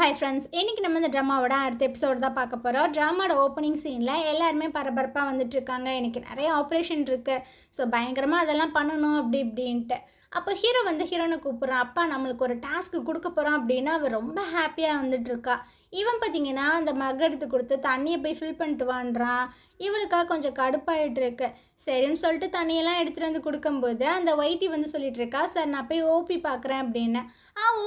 Hi friends, இன்றைக்கி நம்ம இந்த ட்ராமாவோட அடுத்த எபிசோடு தான் பார்க்க போகிறோம். ட்ராமாவோட ஓப்பனிங் சீனில் எல்லாருமே பரபரப்பாக வந்துட்டுருக்காங்க. எனக்கு நிறைய ஆப்ரேஷன் இருக்குது, ஸோ பயங்கரமாக அதெல்லாம் பண்ணணும் அப்படி இப்படின்ட்டு. அப்போ ஹீரோ வந்து ஹீரோனை கூப்பிட்றான். அப்பா நம்மளுக்கு ஒரு டாஸ்க்கு கொடுக்க போகிறான் அப்படின்னா அவள் ரொம்ப ஹாப்பியாக வந்துட்டுருக்கா. இவன் பார்த்திங்கன்னா அந்த மக் எடுத்து கொடுத்து தண்ணியை போய் ஃபில் பண்ணிட்டு வான்றான். இவளுக்காக கொஞ்சம் கடுப்பாயிட்டு இருக்கு. சரின்னு சொல்லிட்டு தண்ணியெல்லாம் எடுத்துகிட்டு வந்து கொடுக்கும்போது அந்த ஒயிட்டி வந்து சொல்லிட்டு இருக்கா, சார் நான் போய் ஓபி பார்க்குறேன் அப்படின்னு.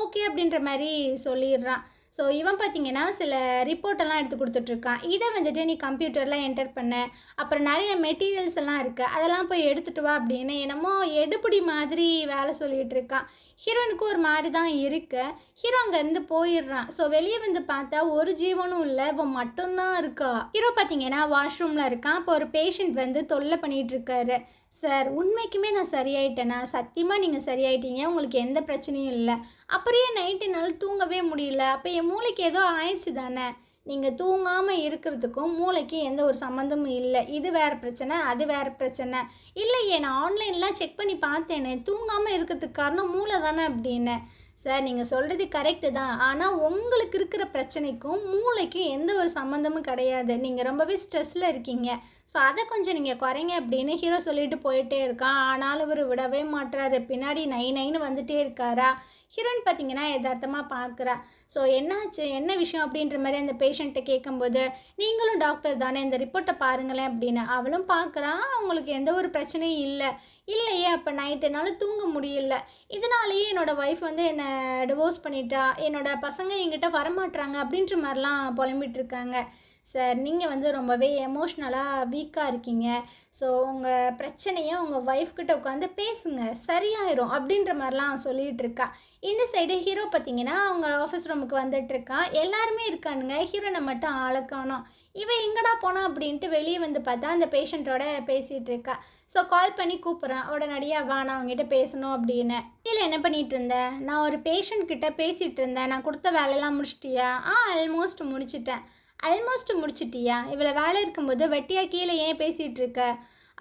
ஓகே அப்படின்ற மாதிரி சொல்லிடுறான். ஸோ இவன் பார்த்திங்கன்னா சில ரிப்போர்ட்டெல்லாம் எடுத்து கொடுத்துட்ருக்கான். இதை வந்துட்டு நீ கம்ப்யூட்டரில் என்டர் பண்ண, அப்புறம் நிறைய மெட்டீரியல்ஸ் எல்லாம் இருக்குது, அதெல்லாம் போய் எடுத்துகிட்டு வா அப்படின்னு என்னமோ எடுபடி மாதிரி வேலை சொல்லிகிட்டு இருக்கான். ஹீரோனுக்கு ஒரு மாதிரி தான் இருக்கு. ஹீரோ அங்கேருந்து போயிடுறான். ஸோ வெளியே வந்து பார்த்தா ஒரு ஜீவனும் இல்லை, இவன் மட்டும்தான் இருக்கா. ஹீரோ பார்த்தீங்கன்னா வாஷ்ரூமில் இருக்கான். அப்போ ஒரு பேஷண்ட் வந்து தொல்லை பண்ணிகிட்டு இருக்காரு. சார் உண்மைக்குமே நான் சரியாயிட்டேனா? சத்தியமாக நீங்கள் சரியாயிட்டீங்க, உங்களுக்கு எந்த பிரச்சனையும் இல்லை. அப்படியே நைட்டு என்னால் தூங்கவே முடியல. அப்போ என் மூளைக்கு ஏதோ ஆயிடுச்சு தானே? நீங்கள் தூங்காமல் இருக்கிறதுக்கும் மூளைக்கு எந்த ஒரு சம்மந்தமும் இல்லை. இது வேறு பிரச்சனை, அது வேறு பிரச்சனை. இல்லையே, நான் ஆன்லைன்லாம் செக் பண்ணி பார்த்தேனே, தூங்காமல் இருக்கிறதுக்கு காரணம் மூளை தானே அப்படின்னு. சார் நீங்கள் சொல்கிறது கரெக்டு தான், ஆனால் உங்களுக்கு இருக்கிற பிரச்சனைக்கும் மூளைக்கும் எந்த ஒரு சம்மந்தமும் கிடையாது. நீங்கள் ரொம்பவே ஸ்ட்ரெஸ்ஸில் இருக்கீங்க, ஸோ அதை கொஞ்சம் நீங்கள் குறைங்க அப்படின்னு ஹீரோ சொல்லிட்டு போயிட்டே இருக்கான். ஆனாலும் இவர் விடவே மாட்டுறாரு. பின்னாடி நைன்னு வந்துட்டே இருக்காரா. ஹீரோயின் பார்த்தீங்கன்னா யதார்த்தமாக பார்க்குறா. ஸோ என்னாச்சு, என்ன விஷயம் அப்படின்ற மாதிரி அந்த பேஷண்ட்டை கேட்கும்போது, நீங்களும் டாக்டர் தானே, இந்த ரிப்போர்ட்டை பாருங்களேன் அப்படின்னு. அவளும் பார்க்குறான். அவங்களுக்கு எந்த ஒரு பிரச்சனையும் இல்லை. இல்லையே, அப்போ நைட்டு என்னால் தூங்க முடியல, இதனாலேயே என்னோடய ஒய்ஃப் வந்து என்னை டிவோர்ஸ் பண்ணிட்டா, என்னோடய பசங்க என்கிட்ட வரமாட்டுறாங்க அப்படின்ற மாதிரிலாம் புலம்பிகிட்ருக்காங்க. சார் நீங்கள் வந்து ரொம்பவே எமோஷ்னலாக வீக்காக இருக்கீங்க. ஸோ உங்கள் பிரச்சனையை உங்கள் ஒய்ஃப்கிட்ட உட்காந்து பேசுங்க, சரியாயிரும் அப்படின்ற மாதிரிலாம் சொல்லிகிட்டு இருக்கா. இந்த சைடு ஹீரோ பார்த்திங்கன்னா அவங்க ஆஃபீஸ் ரூமுக்கு வந்துட்டுருக்கான். எல்லாருமே இருக்கானுங்க, ஹீரோனை மட்டும் ஆளை காணோம். இவன் எங்கடா போனா அப்படின்ட்டு வெளியே வந்து பார்த்தா அந்த பேஷண்ட்டோட பேசிகிட்டு இருக்கா. ஸோ கால் பண்ணி கூப்பிட்றான். உடனடியாக வா, நான் அவங்ககிட்ட பேசணும் அப்படின்னு. இல்லை என்ன பண்ணிகிட்டு இருந்தேன்? நான் ஒரு பேஷண்ட் கிட்ட பேசிகிட்டு இருந்தேன். நான் கொடுத்த வேலையெல்லாம் முடிச்சிட்டியா? ஆல்மோஸ்ட் முடிச்சிட்டியா? இவ்வளோ வேலை இருக்கும்போது வெட்டியாக கீழே ஏன் பேசிகிட்டு இருக்க?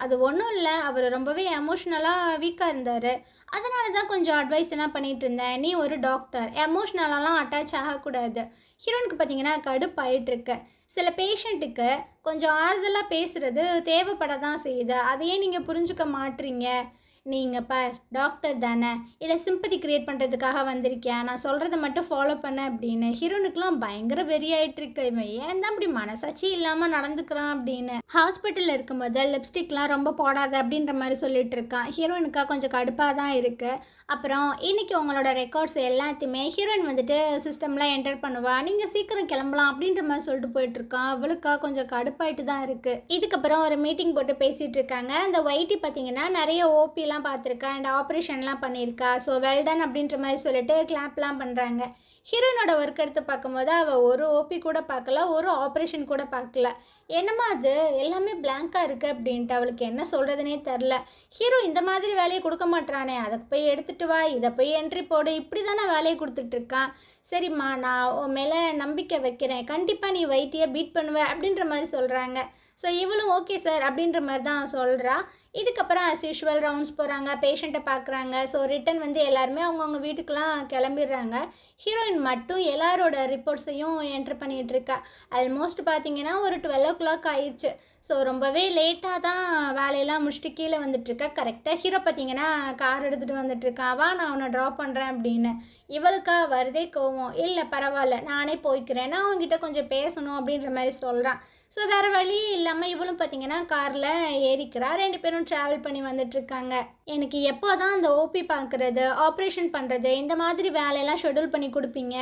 அது ஒன்றும் இல்லை, அவர் ரொம்பவே எமோஷ்னலாக வீக்காக இருந்தார், அதனால தான் கொஞ்சம் அட்வைஸ் எல்லாம் பண்ணிகிட்டு இருந்தேன். நீ ஒரு டாக்டர், எமோஷ்னலாலாம் அட்டாச் ஆகக்கூடாது. ஹீரோனுக்கு பார்த்தீங்கன்னா கடுப்பாயிட்டுருக்கு. சில பேஷண்ட்டுக்கு கொஞ்சம் ஆறுதலாக பேசுகிறது தேவைப்பட தான் செய்யுது, அதையே நீங்கள் புரிஞ்சுக்க மாட்றீங்க. நீங்கள் டாக்டர் தானே, இல்லை சிம்பத்தி க்ரியேட் பண்ணுறதுக்காக வந்திருக்கியா? நான் சொல்கிறத மட்டும் ஃபாலோ பண்ண அப்படின்னு. ஹீரோனுக்குலாம் பயங்கர வெறியாயிட்டுருக்கு. இவன் ஏன் தான் அப்படி மனசாட்சி இல்லாமல் நடந்துக்கிறான் அப்படின்னு. ஹாஸ்பிட்டலில் இருக்கும்போது லிப்ஸ்டிக்லாம் ரொம்ப போடாத அப்படின்ற மாதிரி சொல்லிட்டு இருக்கான். ஹீரோனுக்காக கொஞ்சம் கடுப்பாக தான் இருக்குது. அப்புறம் இன்றைக்கி உங்களோட ரெக்கார்ட்ஸ் எல்லாத்தையுமே ஹீரோயின் வந்துட்டு சிஸ்டமில் என்டர் பண்ணுவா, நீங்கள் சீக்கிரம் கிளம்பலாம் அப்படின்ற மாதிரி சொல்லிட்டு போயிட்டுருக்கான். அவளுக்காக கொஞ்சம் கடுப்பாயிட்டு தான் இருக்குது. இதுக்கப்புறம் ஒரு மீட்டிங் போட்டு பேசிகிட்டு இருக்காங்க. அந்த ஒயிட்டி பார்த்திங்கன்னா நிறைய ஓபிலாம் பார்த்துருக்கா அண்ட் ஆப்ரேஷன்லாம் பண்ணியிருக்கா. ஸோ வெல்டன் அப்படின்ற மாதிரி சொல்லிட்டு கிளாப்லாம் பண்ணுறாங்க. ஹீரோயினோட ஒர்க் எடுத்து பார்க்கும்போது அவள் ஒரு ஓபி கூட பார்க்கல, ஒரு ஆப்ரேஷன் கூட பார்க்கல. என்னம்மா அது எல்லாமே பிளாங்காக இருக்குது அப்படின்ட்டு அவளுக்கு என்ன சொல்கிறதுனே தெரில. ஹீரோ இந்த மாதிரி வேலையை கொடுக்க மாட்டானே, அதை போய் எடுத்துகிட்டு வா, இதை போய் என்ட்ரி போடு, இப்படி தானே வேலையை கொடுத்துட்ருக்கான். சரிம்மா, நான் உன் மேலே நம்பிக்கை வைக்கிறேன், கண்டிப்பாக நீ வைத்தியை பீட் பண்ணுவ அப்படின்ற மாதிரி சொல்கிறாங்க. ஸோ இவளும் ஓகே சார் அப்படின்ற மாதிரி தான் சொல்கிறா. இதுக்கப்புறம் ஆஸ் யூஷுவல் ரவுண்ட்ஸ் போகிறாங்க, பேஷண்ட்டை பார்க்குறாங்க. ஸோ ரிட்டன் வந்து எல்லாருமே அவங்கவுங்க வீட்டுக்கெலாம் கிளம்பிடுறாங்க. ஹீரோயின் மட்டும் எல்லாரோட ரிப்போர்ட்ஸையும் என்ட்ரு பண்ணிகிட்டு இருக்கா. ஆல்மோஸ்ட் பார்த்திங்கன்னா ஒரு 12 o'clock ஆயிடுச்சு. ஸோ ரொம்பவே லேட்டாக தான் வேலையெல்லாம் முடிச்சுட்டு கீழே வந்துட்டுருக்கா. கரெக்டாக ஹீரோ பார்த்திங்கன்னா கார் எடுத்துகிட்டு வந்துட்டுருக்கான். வா, நான் அவனை ட்ராப் பண்ணுறேன் அப்படின்னு. இவளுக்கா வருதே கோவம். இல்லை பரவாயில்ல, நானே போய்க்கிறேன், நான் அவங்ககிட்ட கொஞ்சம் பேசணும் அப்படின்ற மாதிரி சொல்கிறான். ஸோ வேறு வழி இல்லாமல் இவளும் பார்த்திங்கன்னா காரில் ஏறிக்கிறா. 2 பேரும் ட்ராவல் பண்ணி வந்துட்டுருக்காங்க. எனக்கு எப்போ தான் அந்த ஓபி பார்க்குறது, ஆப்ரேஷன் பண்ணுறது, இந்த மாதிரி வேலையெல்லாம் ஷெட்யூல் பண்ணி கொடுப்பீங்க?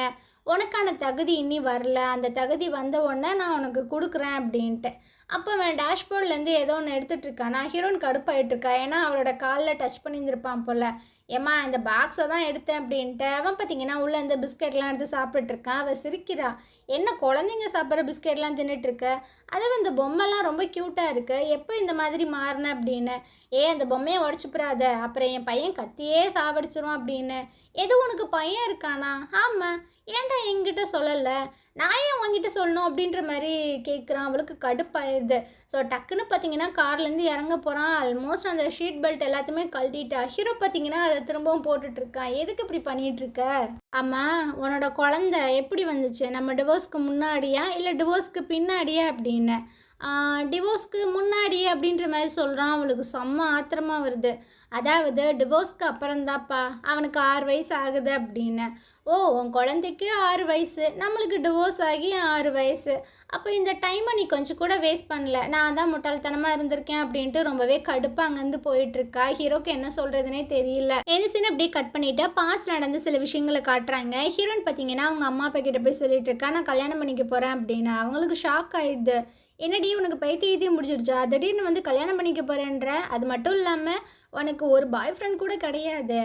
உனக்கான தகுதி இன்னி வரல, அந்த தகுதி வந்த உடனே நான் உனக்கு கொடுக்குறேன் அப்படின்ட்டு. அப்போ அவன் டேஷ்போர்ட்லேருந்து ஏதோ ஒன்று எடுத்துகிட்ருக்கான். நான் ஹீரோயின் கடுப்பாயிட்ருக்கா, ஏன்னா அவளோட காலில் டச் பண்ணியிருந்திருப்பான் போல். ஏம்மா இந்த பாக்ஸை தான் எடுத்தேன் அப்படின்ட்டு அவன் பார்த்திங்கன்னா உள்ளே இந்த பிஸ்கெட்லாம் எடுத்து சாப்பிட்டுட்ருக்கான். அவள் சிரிக்கிறா. என்ன குழந்தைங்க சாப்பிட்ற பிஸ்கெட்லாம் தின்னுட்டுருக்க? அதுவும் இந்த பொம்மைலாம் ரொம்ப க்யூட்டாக இருக்குது, எப்போ இந்த மாதிரி மாறின அப்படின்னு. அந்த பொம்மையை உடச்சிப்புறாத, அப்புறம் என் பையன் கத்தியே சாவடிச்சிரும் அப்படின்னு. எது உனக்கு பையன் இருக்கானா? ஆமாம், ஏன்டா என்கிட்ட சொல்லலை? நான் ஏன் உங்ககிட்ட சொல்லணும் அப்படின்ற மாதிரி கேட்குறான். அவளுக்கு கடுப்பாயிருது. ஸோ டக்குன்னு பார்த்தீங்கன்னா கார்லேருந்து இறங்க போகிறான். ஆல்மோஸ்ட் அந்த ஷீட் பெல்ட் எல்லாத்தையுமே கழட்டிட்டா. ஹீரோ பார்த்தீங்கன்னா அதை திரும்பவும் போட்டுட்ருக்கான். எதுக்கு இப்படி பண்ணிகிட்ருக்க? ஆமா, உன்னோட குழந்த எப்படி வந்துச்சு? நம்ம டிவோர்ஸ்க்கு முன்னாடியா இல்லை டிவோர்ஸ்க்கு பின்னாடியா அப்படின்னு. டிவோர்ஸ்க்கு முன்னாடி அப்படின்ற மாதிரி சொல்கிறான். அவளுக்கு செம்ம ஆத்திரமாக வருது. அதாவது டிவோர்ஸ்க்கு அப்புறம்தாப்பா, அவனுக்கு 6 வயசு ஆகுது அப்படின்னு. ஓ, உன் குழந்தைக்கு 6 வயசு, நம்மளுக்கு டிவோர்ஸ் ஆகி 6 வயசு. அப்போ இந்த டைமை நீ கொஞ்சம் கூட வேஸ்ட் பண்ணல, நான் தான் முட்டாள்தனமாக இருந்திருக்கேன் அப்படின்ட்டு ரொம்பவே கடுப்பாக அங்கேருந்து போயிட்டுருக்கா. ஹீரோக்கு என்ன சொல்கிறதுனே தெரியல. எந்திரிச்சுன்னு அப்படியே கட் பண்ணிவிட்டு பாஸ்ட் நடந்த சில விஷயங்களை காட்டுறாங்க. ஹீரோயின் பார்த்தீங்கன்னா அவங்க அம்மா அப்பா கிட்ட போய் சொல்லிட்டு இருக்கா, நான் கல்யாணம் பண்ணிக்க போகிறேன் அப்படின்னு. அவங்களுக்கு ஷாக் ஆயிடுது. என்னடி உனக்கு பைத்தியம் முடிச்சிடுச்சா? திடீர்னு வந்து கல்யாணம் பண்ணிக்க போகிறேன்ற. அது மட்டும் இல்லாமல் உனக்கு ஒரு பாய் ஃப்ரெண்ட் கூட கிடையாது.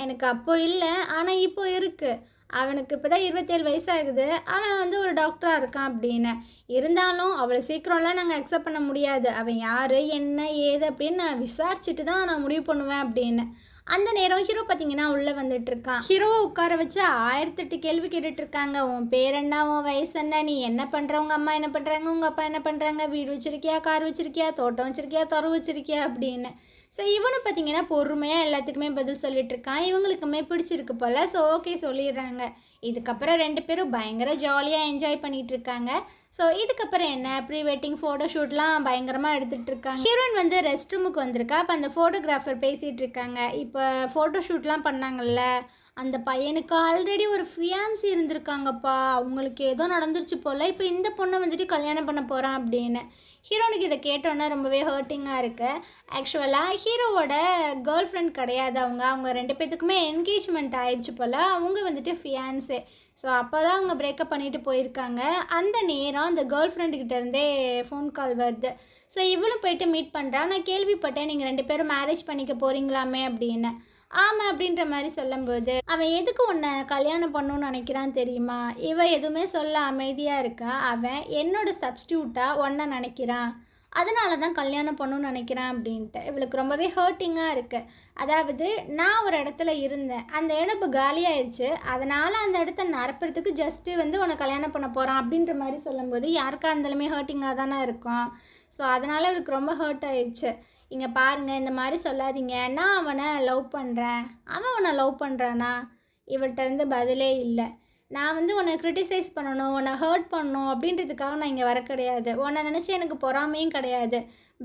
எனக்கு அப்போ இல்லை, ஆனால் இப்போ இருக்குது. அவனுக்கு இப்போ தான் 27 வயசாகுது. அவன் வந்து ஒரு டாக்டராக இருக்கான் அப்படின்னு. இருந்தாலும் அவளை சீக்கிரம்லாம் நாங்கள் அக்செப்ட் பண்ண முடியாது. அவன் யார் என்ன ஏது அப்படின்னு நான் விசாரிச்சுட்டு தான் நான் முடிவு பண்ணுவேன் அப்படின்னு. அந்த நேரம் ஹீரோ பார்த்தீங்கன்னா உள்ளே வந்துட்டுருக்கான். ஹீரோவை உட்கார வச்சு 1008 கேள்வி கேட்டுட்ருக்காங்க. உன் பேர் என்ன, உன் வயசு என்ன, நீ என்ன பண்ணுற, உங்கள் அம்மா என்ன பண்ணுறாங்க, உங்கள் அப்பா என்ன பண்ணுறாங்க, வீடு வச்சுருக்கியா, கார் வச்சுருக்கியா, தோட்டம் வச்சுருக்கியா, துறவு வச்சுருக்கியா அப்படின்னு. ஸோ இவனும் பார்த்தீங்கன்னா பொறுமையாக எல்லாத்துக்குமே பதில் சொல்லிகிட்ருக்கான். இவங்களுக்குமே பிடிச்சிருக்கு போல். ஸோ ஓகே சொல்லிடுறாங்க. இதுக்கப்புறம் 2 பேரும் பயங்கர ஜாலியாக என்ஜாய் பண்ணிகிட்ருக்காங்க. ஸோ இதுக்கப்புறம் என்ன, ப்ரீ வெட்டிங் ஃபோட்டோ ஷூட்லாம் பயங்கரமாக எடுத்துகிட்டு இருக்காங்க. ஹீரோயின் வந்து ரெஸ்ட் ரூமுக்கு வந்திருக்கா. அப்போ அந்த ஃபோட்டோகிராஃபர் பேசிகிட்டு இருக்காங்க. இப்போ ஃபோட்டோ ஷூட்லாம் பண்ணாங்கல்ல, அந்த பையனுக்கு ஆல்ரெடி ஒரு ஃபியான்சி இருந்திருக்காங்கப்பா. அவங்களுக்கு ஏதோ நடந்துருச்சு போல். இப்போ இந்த பொண்ணை வந்துட்டு கல்யாணம் பண்ண போகிறான் அப்படின்னு. ஹீரோனுக்கு இதை கேட்டோன்னா ரொம்பவே ஹர்ட்டிங்காக இருக்குது. ஆக்சுவலாக ஹீரோவோட கேர்ள் ஃப்ரெண்ட் கிடையாது அவங்க 2 பேத்துக்குமே என்கேஜ்மெண்ட் ஆயிடுச்சு போல். அவங்க வந்துட்டு ஃபியான்ஸே. ஸோ அப்போ தான் அவங்க பிரேக்கப் பண்ணிவிட்டு போயிருக்காங்க. அந்த நேரம் அந்த கேர்ள் ஃப்ரெண்டுக்கிட்டேருந்தே ஃபோன் கால் வருது. ஸோ இவளும் போயிட்டு மீட் பண்ணுறா. நான் கேள்விப்பட்டேன் நீங்கள் 2 பேரும் மேரேஜ் பண்ணிக்க போகிறீங்களாமே அப்படின்னு. ஆமாம் அப்படின்ற மாதிரி சொல்லும்போது, அவன் எதுக்கு உன்னை கல்யாணம் பண்ணணும்னு நினைக்கிறான் தெரியுமா? இவன் எதுவுமே சொல்ல அமைதியாக இருக்கா. அவன் என்னோட சப்ஸ்டியூட்டாக ஒன்றை நினைக்கிறான், அதனால தான் கல்யாணம் பண்ணணும்னு நினைக்கிறான் அப்படின்ட்டு. இவளுக்கு ரொம்பவே ஹர்ட்டிங்காக இருக்குது. அதாவது நான் ஒரு இடத்துல இருந்தேன், அந்த இடம் இப்போ காலியாகிடுச்சு, அதனால் அந்த இடத்த நிரப்புறதுக்கு ஜஸ்ட்டு வந்து உன்னை கல்யாணம் பண்ண போகிறான் அப்படின்ற மாதிரி சொல்லும்போது யாருக்கா இருந்தாலுமே ஹர்ட்டிங்காக தானே இருக்கும். ஸோ அதனால் இவளுக்கு ரொம்ப ஹர்ட் ஆயிடுச்சு. இங்கே பாருங்கள், இந்த மாதிரி சொல்லாதீங்க, நான் அவனை லவ் பண்ணுறேன், அவன் உன்னை லவ் பண்ணுறானா? இவள்கிட்ட இருந்து பதிலே இல்லை. நான் வந்து உன்னை க்ரிட்டிசைஸ் பண்ணணும், உன்னை ஹர்ட் பண்ணணும் அப்படின்றதுக்காக நான் இங்கே வர கிடையாது. உன்னை நினச்சி எனக்கு பொறாமையும் கிடையாது.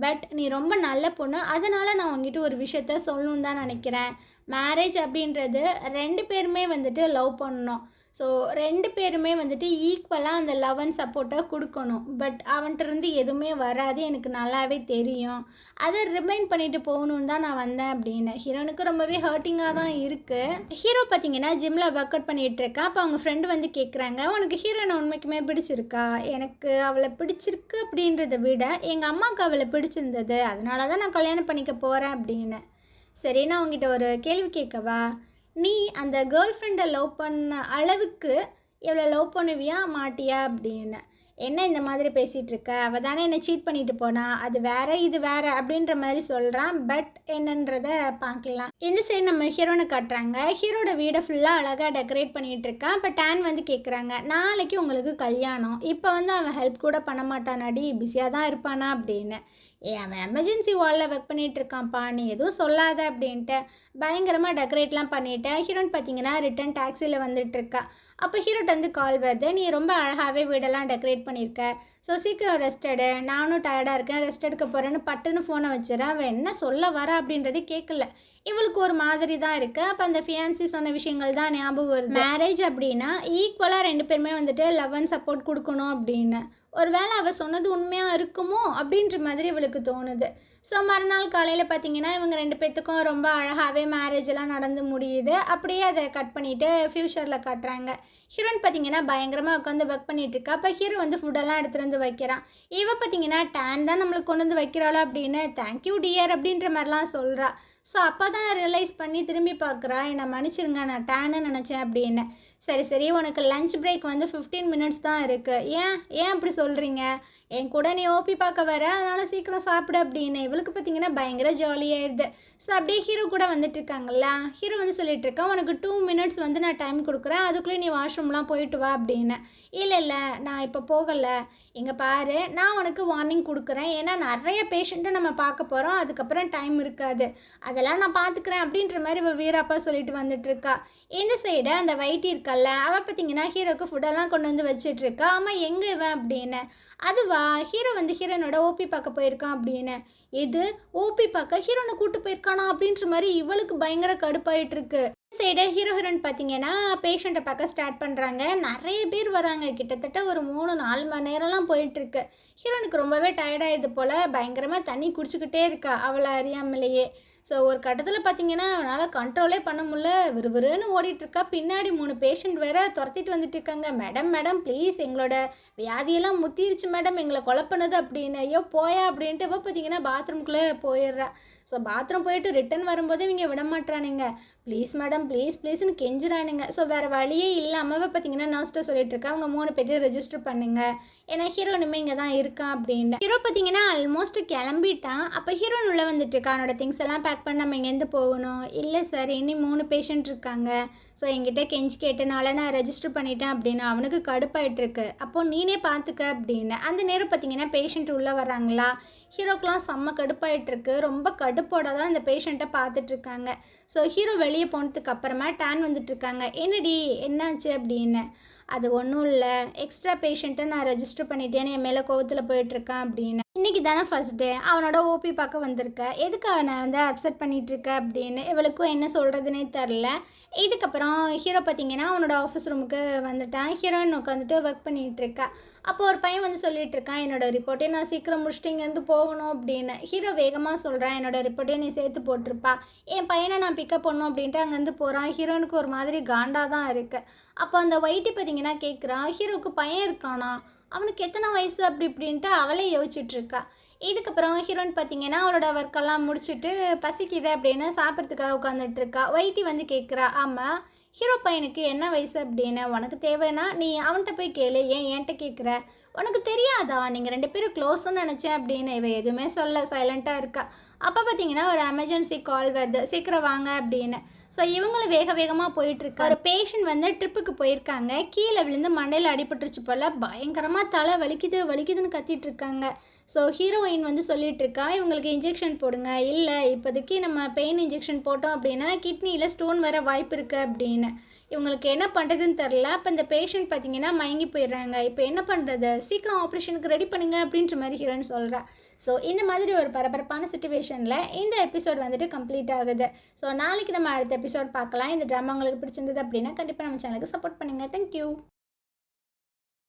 பட் நீ ரொம்ப நல்ல பொண்ணு, அதனால் நான் உங்ககிட்ட ஒரு விஷயத்த சொல்லணுன்னு தான் நினைக்கிறேன். மேரேஜ் அப்படின்றது 2 பேருமே வந்துட்டு லவ் பண்ணணும். ஸோ 2 பேருமே வந்துட்டு ஈக்குவலாக அந்த லவ் அண்ட் சப்போர்ட்டை கொடுக்கணும். பட் அவன்கிட்டருந்து எதுவுமே வராது, எனக்கு நல்லாவே தெரியும். அதை ரிமைண்ட் பண்ணிட்டு போகணுன்னு தான் நான் வந்தேன் அப்படின்னு. ஹீரோனுக்கு ரொம்பவே ஹர்ட்டிங்காக தான் இருக்குது. ஹீரோ பார்த்தீங்கன்னா ஜிம்மில் ஒர்க் அவுட் பண்ணிகிட்டு இருக்கேன். அப்போ அவங்க ஃப்ரெண்டு வந்து கேட்குறாங்க, உனக்கு ஹீரோனை உண்மைக்குமே பிடிச்சிருக்கா? எனக்கு அவளை பிடிச்சிருக்கு அப்படின்றத விட எங்கள் அம்மாவுக்கு அவளை பிடிச்சிருந்தது, அதனால தான் நான் கல்யாணம் பண்ணிக்க போகிறேன் அப்படின்னு. சரி, நான் உங்ககிட்ட ஒரு கேள்வி கேட்கவா? நீ அந்த கேர்ள் ஃப்ரெண்டை லவ் பண்ண அளவுக்கு எவ்வளோ லவ் பண்ணுவியா மாட்டியா அப்படின்னு. என்ன இந்த மாதிரி பேசிகிட்டு இருக்க? அவள் தானே என்னை சீட் பண்ணிட்டு போனா, அது வேற இது வேற அப்படின்ற மாதிரி சொல்கிறான். பட் என்னன்றதை பார்க்கலாம். இந்த சைடு நம்ம ஹீரோனை காட்டுறாங்க. ஹீரோட வீடை ஃபுல்லாக அழகாக டெக்கரேட் பண்ணிகிட்டு இருக்கான். இப்போ டேன் வந்து கேட்குறாங்க, நாளைக்கு உங்களுக்கு கல்யாணம், இப்போ வந்து அவன் ஹெல்ப் கூட பண்ண மாட்டானாடி, பிஸியாக தான் இருப்பானா அப்படின்னு. அவன் எமர்ஜென்சி வாலில் ஒர்க் பண்ணிகிட்டு இருக்கான்ப்பா, நீ எதுவும் சொல்லாத அப்படின்ட்டு பயங்கரமாக டெக்கரேட்லாம் பண்ணிவிட்டேன். ஹீரோன் பார்த்தீங்கன்னா ரிட்டன் டாக்ஸியில் வந்துட்டுருக்கா. அப்போ ஹீரோட்ட வந்து கால் வருது, நீ ரொம்ப அழகாகவே வீடெல்லாம் டெக்கரேட் பண்ணியிருக்க, ஸோ சீக்கிரம் ரெஸ்ட் எடு, நானும் டயர்டாக இருக்கேன், ரெஸ்ட் எடுக்க போகிறேன்னு பட்டுன்னு ஃபோனை வச்சுறேன். அவன் என்ன சொல்ல வர அப்படின்றதே கேட்கல. இவளுக்கு ஒரு மாதிரி தான் இருக்குது. அப்போ அந்த ஃபியான்சி சொன்ன விஷயங்கள் தான் ஞாபகம் வருது. மேரேஜ் அப்படின்னா ஈக்குவலாக 2 பேருமே வந்துட்டு லவ் அண்ட் சப்போர்ட் கொடுக்கணும் அப்படின்னு. ஒரு வேளை அவள் சொன்னது உண்மையாக இருக்குமோ அப்படின்ற மாதிரி இவளுக்கு தோணுது. ஸோ மறுநாள் காலையில் பார்த்தீங்கன்னா இவங்க 2 பேர்த்துக்கும் ரொம்ப அழகாகவே மேரேஜ் எல்லாம் நடந்து முடியுது. அப்படியே அதை கட் பண்ணிவிட்டு ஃப்யூச்சரில் காட்டுறாங்க. ஹீரோன் பார்த்தீங்கன்னா பயங்கரமாக உட்காந்து ஒர்க் பண்ணிகிட்ருக்கா. அப்போ ஹீரோ வந்து ஃபுட்டெல்லாம் எடுத்துகிட்டு வந்து வைக்கிறான். இவ பார்த்தீங்கன்னா டேன் தான் நம்மளுக்கு கொண்டு வந்து வைக்கிறாளோ அப்படின்னு தேங்க்யூ டியர் அப்படின்ற மாதிரிலாம் சொல்கிறா. ஸோ அப்போ தான் ரியலைஸ் பண்ணி திரும்பி பார்க்குறா, என்னை மன்னிச்சிருங்க, நான் டேன்னு நினச்சேன் அப்படின்னு. சரி சரி, உனக்கு லஞ்ச் பிரேக் வந்து 15 மினிட்ஸ் தான் இருக்குது. ஏன் ஏன் அப்படி சொல்கிறீங்க? என் கூட நீ ஓபி பார்க்க வர, அதனால் சீக்கிரம் சாப்பிடு அப்படின்னு. இவளுக்கு பார்த்தீங்கன்னா பயங்கர ஜாலியாகிடுது. ஸோ அப்படியே ஹீரோ கூட வந்துட்டு இருக்காங்கல்ல, ஹீரோ வந்து சொல்லிட்டு இருக்கேன், உனக்கு 2 மினிட்ஸ் வந்து நான் டைம் கொடுக்குறேன், அதுக்குள்ளே நீ வாஷ்ரூம்லாம் போயிட்டு வா அப்படின்னு. இல்லை இல்லை, நான் இப்போ போகலை. இங்கே பாரு, நான் உனக்கு வார்னிங் கொடுக்குறேன். ஏன்னா நிறைய பேஷண்ட்டை நம்ம பார்க்க போகிறோம், அதுக்கப்புறம் டைம் இருக்காது. அதெல்லாம் நான் பார்த்துக்கிறேன் அப்படின்ற மாதிரி இவள் வீராப்பா சொல்லிட்டு வந்துட்டுருக்கா. இந்த சைடு அந்த வைட்டி இருக்கல்ல, அவள் பார்த்தீங்கன்னா ஹீரோக்கு ஃபுட்டெல்லாம் கொண்டு வந்து வச்சிட்ருக்கா. ஆமாம், எங்கே இவன் அப்படின்னு. அதுவா, ஹீரோ வந்து ஹீரோனோட ஓபி பார்க்க போயிருக்கான் அப்படின்னு. எது, ஓபி பார்க்க ஹீரோனை கூட்டு போயிருக்கானா அப்படின்ற மாதிரி இவளுக்கு பயங்கர கடுப்பாயிட்டுருக்கு. சைடு ஹீரோ ஹீரோயின் பார்த்தீங்கன்னா பேஷண்ட்டை பார்க்க ஸ்டார்ட் பண்ணுறாங்க. நிறைய பேர் வராங்க, கிட்டத்தட்ட ஒரு 3-4 மணி நேரம்லாம் போயிட்டுருக்கு. ஹீரோனுக்கு ரொம்பவே டயர்டாகிடுது போல், பயங்கரமாக தண்ணி குடிச்சிக்கிட்டே இருக்கா அவளை அறியாமலேயே. ஸோ ஒரு கட்டத்தில் பார்த்தீங்கன்னா அவனால் கண்ட்ரோலே பண்ண முடியல, விறுவிறுன்னு ஓடிட்டுருக்கா. பின்னாடி 3 பேஷண்ட் வேறு துரத்திட்டு வந்துட்டு இருக்காங்க. மேடம் மேடம் ப்ளீஸ், எங்களோட வியாதியெல்லாம் முத்திருச்சு மேடம், எங்களை கொலை பண்ணுது அப்படின்னு. ஐயோ போயா அப்படின்ட்டு இப்போ பார்த்தீங்கன்னா பாத்ரூம்குள்ளே போயிடுறா. ஸோ பாத்ரூம் போயிட்டு ரிட்டன் வரும்போது இவங்க விட மாட்டானுங்க. ப்ளீஸ் மேடம் ப்ளீஸ் ப்ளீஸ்னு கெஞ்சுறானுங்க. ஸோ வேறு வழியே இல்லாமல் பார்த்தீங்கன்னா நர்ஸ்ட்டை சொல்லிட்டு இருக்கா, அவங்க 3 பேர்த்தையும் ரெஜிஸ்டர் பண்ணுங்க, ஏன்னா ஹீரோனுமே இங்கே தான் இருக்கான் அப்படின்னு. ஹீரோ பார்த்தீங்கன்னா ஆல்மோஸ்ட் கிளம்பிட்டான். அப்போ ஹீரோன் உள்ளே வந்துட்டு இருக்கா, அவனோட திங்ஸ் எல்லாம் பேக் பண்ண நம்ம இங்கேருந்து போகணும். இல்லை சார், இனி 3 பேஷண்ட் இருக்காங்க, ஸோ என்கிட்ட கெஞ்சி கேட்டனால நான் ரெஜிஸ்டர் பண்ணிட்டேன் அப்படின்னு. அவனுக்கு கடுப்பாயிட்டுருக்கு. அப்போது நீனே பார்த்துக்க அப்படின்னு. அந்த நேரம் பார்த்தீங்கன்னா பேஷண்ட் உள்ளே வராங்களா, ஹீரோக்கெலாம் செம்ம கடுப்பாயிட்டுருக்கு. ரொம்ப கடுப்போட தான் இந்த பேஷண்ட்டை பார்த்துட்ருக்காங்க. ஸோ ஹீரோ வெளியே போனதுக்கு அப்புறமா டேன் வந்துட்டுருக்காங்க. என்னடி என்னாச்சு அப்படின்னு. அது ஒன்றும் இல்லை, எக்ஸ்ட்ரா பேஷண்ட்டை நான் ரெஜிஸ்டர் பண்ணிட்டேன்னு என் மேலே கோவத்தில் போயிட்டுருக்கான் அப்படின்னு. இன்றைக்கி தானே ஃபஸ்ட் டே, அவனோட ஓபி பார்க்க வந்திருக்க, எதுக்கு அவனை வந்து அப்செட் பண்ணிகிட்ருக்க அப்படின்னு. இவளுக்கும் என்ன சொல்கிறதுனே தெரில. இதுக்கப்புறம் ஹீரோ பார்த்தீங்கன்னா அவனோட ஆஃபீஸ் ரூமுக்கு வந்துட்டான். ஹீரோயின் உட்காந்துட்டு ஒர்க் பண்ணிகிட்ருக்கா. அப்போ ஒரு பையன் வந்து சொல்லிகிட்டு இருக்கான், என்னோடய ரிப்போர்ட்டே நான் சீக்கிரம் முடிச்சுட்டு இங்கேருந்து போகணும் அப்படின்னு. ஹீரோ வேகமாக சொல்கிறான், என்னோடய ரிப்போர்ட்டே நீ சேர்த்து போட்டிருப்பா, என் பையனை நான் பிக்கப் பண்ணணும் அப்படின்ட்டு அங்கேருந்து போகிறான். ஹீரோனுக்கு ஒரு மாதிரி காண்டாக தான் இருக்குது. அப்போ அந்த வைட்டி பார்த்தீங்கன்னா கேட்குறான், ஹீரோவுக்கு பையன் இருக்கானா, அவனுக்கு எத்தனை வயசு அப்படி இப்படின்ட்டு அவளே யோசிச்சுட்ருக்கா. இதுக்கப்புறம் ஹீரோயின் பார்த்தீங்கன்னா அவளோட ஒர்க்கெல்லாம் முடிச்சுட்டு பசிக்குது அப்படின்னு சாப்பிட்றதுக்காக உட்காந்துட்ருக்கா. வைட்டி வந்து கேட்குறா, ஆமாம் ஹீரோ பையனுக்கு என்ன வயசு அப்படின்னு. உனக்கு தேவைன்னா நீ அவன்கிட்ட போய் கேளு, ஏன் என்கிட்ட கேட்குற, உனக்கு தெரியாதா, நீங்கள் 2 பேரும் க்ளோஸ்ன்னு நினச்சேன் அப்படின்னு. இவ எதுவுமே சொல்ல, சைலண்ட்டாக இருக்கா. அப்போ பார்த்தீங்கன்னா ஒரு எமர்ஜென்சி கால் வருது, சீக்கிரம் வாங்க அப்படின்னு. ஸோ இவங்களும் வேக வேகமாக போயிட்டுருக்கா. ஒரு பேஷண்ட் வந்து ட்ரிப்புக்கு போயிருக்காங்க, கீழே விழுந்து மண்டையில் அடிபட்டுருச்சு போல், பயங்கரமாக தலை வலிக்குது வலிக்குதுன்னு கத்திட்டு இருக்காங்க. ஸோ ஹீரோயின் வந்து சொல்லிட்டு இருக்கா, இவங்களுக்கு இன்ஜெக்ஷன் போடுங்க, இல்லை இப்போதைக்கு நம்ம பெயின் இன்ஜெக்ஷன் போட்டோம் அப்படின்னா கிட்னியில் ஸ்டோன் வர வாய்ப்பு இருக்குது அப்படின்னு. இவங்களுக்கு என்ன பண்ணுறதுன்னு தெரில. அப்போ இந்த பேஷண்ட் பார்த்தீங்கன்னா மயங்கி போயிடுறாங்க. இப்போ என்ன பண்ணுறது, சீக்கிரம் ஆப்ரேஷனுக்கு ரெடி பண்ணுங்க அப்படின்ற மாதிரி ஹீரோயின் சொல்கிறா. ஸோ இந்த மாதிரி ஒரு பரபரப்பான சிச்சுவேஷனில் இந்த எபிசோட் வந்துட்டு கம்ப்ளீட் ஆகுது. ஸோ நாளைக்கு நம்ம அடுத்த எபிசோட் பார்க்கலாம். இந்த ட்ராமா உங்களுக்கு பிடிச்சிருந்தது அப்படின்னா கண்டிப்பாக நம்ம சேனலுக்கு சப்போர்ட் பண்ணுங்கள். தேங்க்யூ.